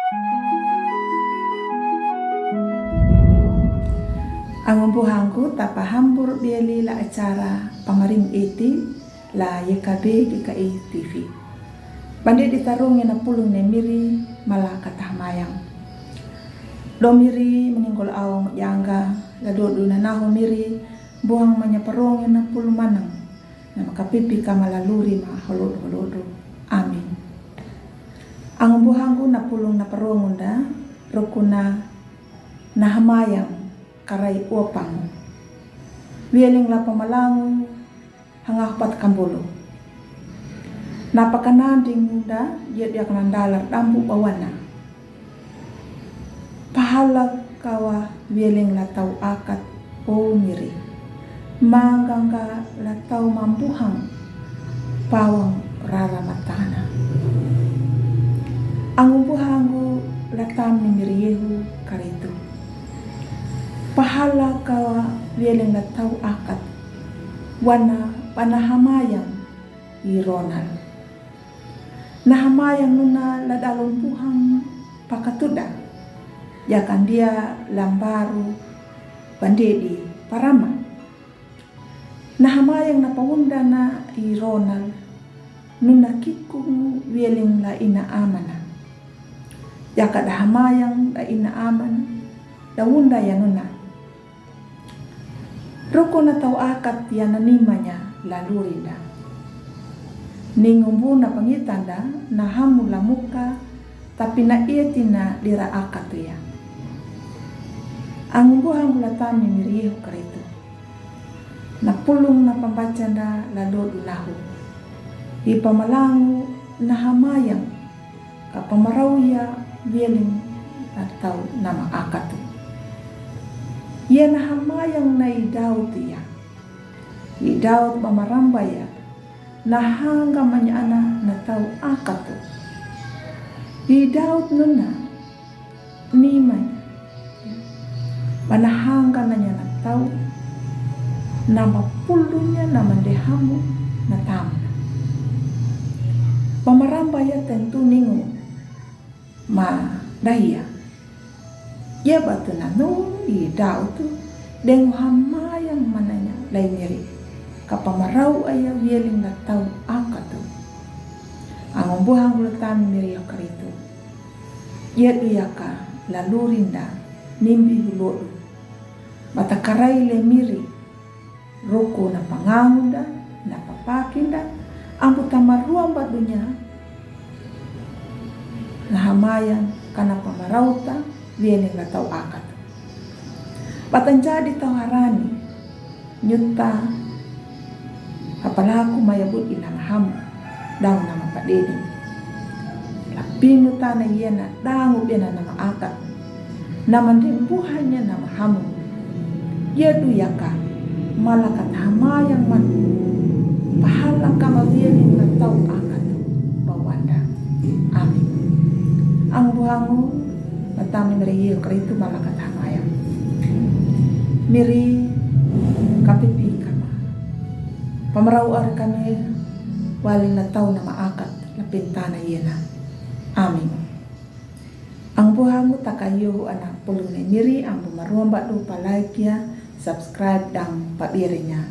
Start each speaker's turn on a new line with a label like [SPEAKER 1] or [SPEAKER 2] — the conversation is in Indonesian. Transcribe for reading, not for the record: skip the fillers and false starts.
[SPEAKER 1] Ang buhangku tapahambur bieli la acara pamaring iti la YKB GKI TV. Bandi ditarungi na pulong ne miri mala katahmayang. Do miri meninggol awang yangga la dodo na naho miri buhang manyaparungi na pulong manang na makapipi ka malaluri ma holodo. Amin. Ang buhangku na pulong na parungunda rukuna nahamayang karay uapang wieling la pamalango hangahpat kambulo napakananding muda dia kanandalar dambu bawana pahalag kawa wieling la tau akat o miri mangangga la tau mambuhang pawang rara matana ang buhangu latam ni miriyehu karito pahala kawa wieling na tau akat wana panahamayang ironal nahamayang nuna ladalong puhang pakatuda yakan dia lambaru bandedi parama nahamayang na pawunda na ironal nuna kikung wieling la inaamana yaka dahamayang la inaamana dawunda ya nuna roko na tau akat ya nanimanya lalu rinda. Ningumbu na pangitanda na hamu la muka tapi na iya tina lira akat ya. Ang buhang gulatami miriyehu karito. Na pulong na pambaca na lalo dulahu. Ipamalangu na hamayang kapamarauya bieling atau nama akatu. Yan hamayang na idaw tiya. Idaw mamarambaya na hanggang manyana na tau akato. Idaw nuna nimay. Manahanggan na niya na tau na mapulo niya na mandehamu na tama. Mamarambaya tentu ningo ma daya. Ya batu na no idaw tu deng hamayang mananya lay miri kapamarau aya wieling na tau akatu ang buhang lutan miri karito ya iyaka lalurinda nimbi hulodu matakaray le miri roko na pangangunda na papakinda ang butamaruang badunya na hamayang kana pamarauta wieling na tau akat. Patanjadi tau harani nyuta apalaku mayabut inamahamu daw nama padedi. Lapinu tana yena dangu bena nama akat. Naman dembuhannya nama hamu. Yadu yaka malakat hamayang man pahala kama wieling na tau akat bawanda. Amin. Ang buhangu matami miriyehu karito malakat hamayang miri kapipi kama pamarawar kami waling na tao na maakat na pintana yena. Amin. Ang buhangu takayo anak pulune miri ang bumaruang bato palike ya subscribe dan pabirinya.